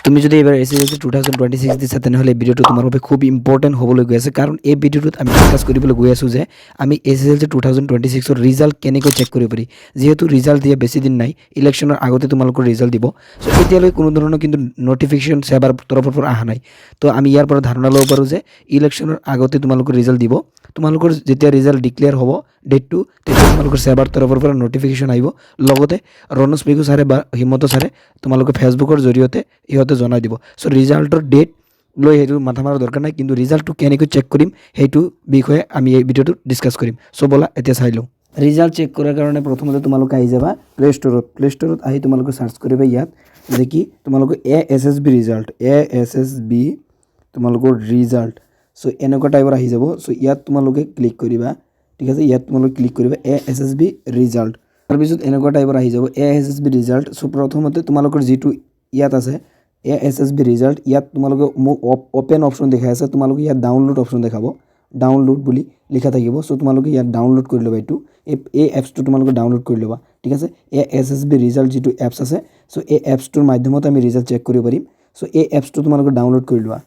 তুমি যদি এবাৰ এছএছএলচি 2026 দিছা তেনেহ'লে এই ভিডিঅ'টো তোমাৰ বাবে খুব ইম্পৰ্টেণ্ট হ'বলৈ গৈ আছে কাৰণ এই ভিডিঅ'টোত আমি ডিছকাছ কৰিবলৈ গৈ আছোঁ যে আমি এছএছএলচি 2026 ৰ ৰিজাল্ট কেনেকৈ চেক কৰিব পাৰি যিহেতু ৰিজাল্ট দিয়া বেছি দিন নাই ইলেকশ্যনৰ আগতে তোমালোকৰ ৰিজাল্ট দিব সো এতিয়ালৈ কোনো ধৰণৰ কিন্তু নটিফিকেশ্যন সেৱাৰ তৰফৰ পৰা অহা নাই তো আমি ইয়াৰ পৰা ধাৰণা ল'ব পাৰোঁ যে ইলেকশ্যনৰ আগতে তোমালোকৰ ৰিজাল্ট দিব তোমালোকৰ যেতিয়া ৰিজাল্ট ডিক্লেয়াৰ হ'ব ডেটটো তেতিয়া তোমালোকৰ সেৱাৰ তৰফৰ পৰা নটিফিকেশ্যন আহিব লগতে ৰণোজ পেগু ছাৰে বা হিমন্ত ছাৰে তোমালোকৰ ফেচবুকৰ জৰিয়তে ইহঁতে জনাই দিব সো ৰিজাল্টৰ ডেট লৈ সেইটো মাথা মাৰাৰ দৰকাৰ নাই কিন্তু ৰিজাল্টটো কেনেকৈ চেক কৰিম সেইটো বিষয়ে আমি এই ভিডিঅ'টো ডিছকাছ কৰিম সো ব'লা এতিয়া চাই লওঁ ৰিজাল্ট চেক কৰাৰ কাৰণে প্ৰথমতে তোমালোকে আহি যাবা প্লে ষ্টৰত আহি তোমালোকে সাৰ্চ কৰিবা ইয়াত যে কি তোমালোকে এএছএছবি ৰিজাল্ট এএছএছবি তোমালোকৰ ৰিজাল্ট সো এনেকুৱা টাইপৰ আহি যাব সো ইয়াত তোমালোকে ক্লিক কৰিবা ঠিক আছে ইয়াত তোমালোকে ক্লিক কৰিবা এএছএছবি ৰিজাল্ট তাৰপিছত এনেকুৱা টাইপৰ আহি যাব এএছএছবি ৰিজাল্ট সো প্ৰথমতে তোমালোকৰ যেটো ইয়াত আছে এএছএছবি ৰিজাল্ট ইয়াত তোমালোকে ওপেন অপচন দেখাই আছে তোমালোকে ইয়াত ডাউনলোড অপচন দেখাব ডাউনলোড বুলি লিখা থাকিব সো তোমালোকে ইয়াত ডাউনলোড কৰি ল'বা এইটো এই এপছটো তোমালোকে ডাউনলোড কৰি ল'বা ঠিক আছে এএছএছবি ৰিজাল্ট যেটো এপছ আছে সো এই এপছটোৰ মাধ্যমত আমি ৰিজাল্ট চেক কৰিব পাৰিম সো এই এপছটো তোমালোকে ডাউনলোড কৰি লোৱা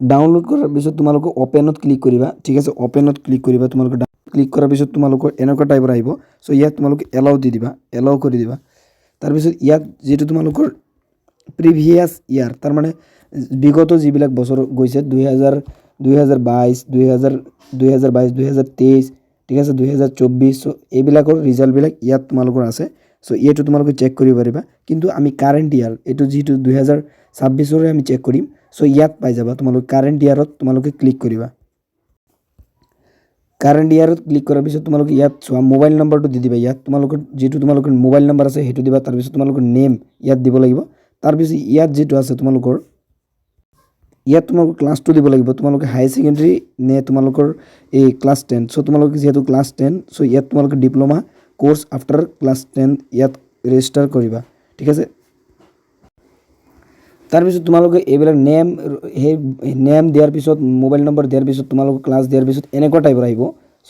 ডাউনলোড কৰাৰ পিছত তোমালোকে ওপেনত ক্লিক কৰিবা ঠিক আছে ওপেনত ক্লিক কৰিবা তোমালোকে ক্লিক কৰাৰ পিছত তোমালোকৰ এনেকুৱা টাইপৰ আহিব সো ইয়াত তোমালোকে এলাউ দি দিবা এলাউ কৰি দিবা তাৰপিছত ইয়াত যেটো তোমালোকৰ প্ৰিভিয়াস ইয়াৰ তাৰ মানে বিগত যিবিলাক বছৰ গৈছে 2022 2023 ঠিক আছে 2024 সো এইবিলাকৰ ৰিজাল্ট বিলাক ইয়াত তোমালোকৰ আছে সো এইটো তোমালোকে চেক কৰিব পাৰিবা কিন্তু আমি কাৰেন্ট ইয়াৰ এটো যেটো 2026 ৰ আমি চেক কৰিম সো ইয়াত পাই যাবা তোমালোকে কাৰেন্ট ইয়াৰত তোমালোকে ক্লিক কৰিবা কাৰেন্ট ইয়াৰত ক্লিক কৰাৰ পিছত তোমালোকে ইয়াত চোৱা মোবাইল নম্বৰটো দি দিবা ইয়াত তোমালোকৰ যেটো তোমালোকৰ মোবাইল নম্বৰ আছে হেতু দিবা তাৰ পিছত তোমালোকৰ নেম ইয়াত দিব লাগিব তাৰ পিছত ইয়াত যেটো আছে তোমালোকৰ ইয়াত তোমালোকৰ ক্লাছটো দিব লাগিব তোমালোকে হাই সেকেন্ডাৰী নে তোমালোকৰ এই ক্লাছ 10 সো তোমালোকে যেটো ক্লাছ 10 সো ইয়াত তোমালোকে ডিপ্লোমা কোর্স আফটার ক্লাছ 10 ইয়াত ৰেজিস্টাৰ কৰিবা ঠিক আছে তাৰ পিছত তোমালোকে এইবিলাক নেম দিয়াৰ পিছত মোবাইল নম্বৰ দিয়াৰ পিছত তোমালোকে ক্লাছ দিয়াৰ পিছত এনেকুৱা টাইপৰ আহিব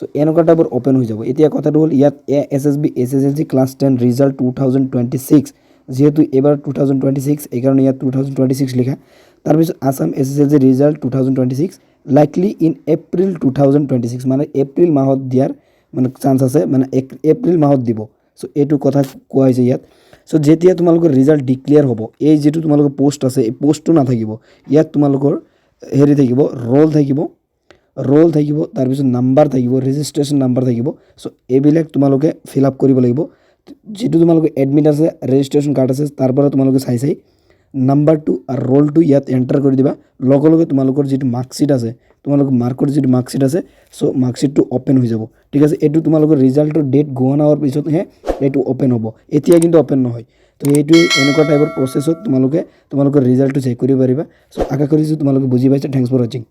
সো এনেকুৱা টাইপৰ ওপেন হৈ যাব এতিয়া কথাটো হ'ল ইয়াত এএছএছবি এছএছএলসি ক্লাছ 10 ৰিজাল্ট 2026 যেহেতু এবাৰ 2026 এই কাৰণে ইয়াত 2026 লিখা তাৰ পিছত Assam SSLC result 2026 likely in April 2026 মানে এপ্ৰিল মাহত দিয়াৰ মানে চান্স আছে মানে এপ্ৰিল মাহত দিব সো এটো কথা কোৱা হৈছে ইয়াত সো যেতিয়া তোমালোকৰ ৰিজাল্ট ডিক্লেয়াৰ হ'ব এই যেটো তোমালোকৰ পোষ্ট আছে এই পোষ্টটো না থাকিব ইয়াত তোমালোকৰ হেৰি থাকিব ৰোল থাকিব তাৰ পিছত নাম্বাৰ থাকিব ৰেজিষ্ট্ৰেচন নাম্বাৰ থাকিব সো এইবিলাক তোমালোকে ফিল আপ কৰিব লাগিব যেটো তোমালোকৰ এডমিট আছে ৰেজিষ্ট্ৰেচন কাৰ্ড আছে তাৰ পৰা তোমালোকে চাই নাম্বাৰটো আৰু ৰোলটো ইয়াত এন্টাৰ কৰি দিবা লগে তোমালোকৰ যেটো মাৰ্কশিট আছে তোমালোকৰ মাৰ্কৰ যেটো মাৰ্কশিট আছে সো মাৰ্কশিটটো ওপেন হৈ যাব ঠিক আছে এটো তোমালোকৰ ৰিজাল্টৰ ডেট গোৱান আৱাৰ পিছত হে এটো ওপেন হ'ব এতিয়া কিন্তু ওপেন নহয় তো এইটো এনেকুৱা টাইপৰ প্ৰসেছত তোমালোকৰ ৰিজাল্টটো চেক কৰিব পাৰিবা সো আশা কৰিছো তোমালোকে বুজি পাইছা থ্যাঙ্কস ফৰ ওয়াচিং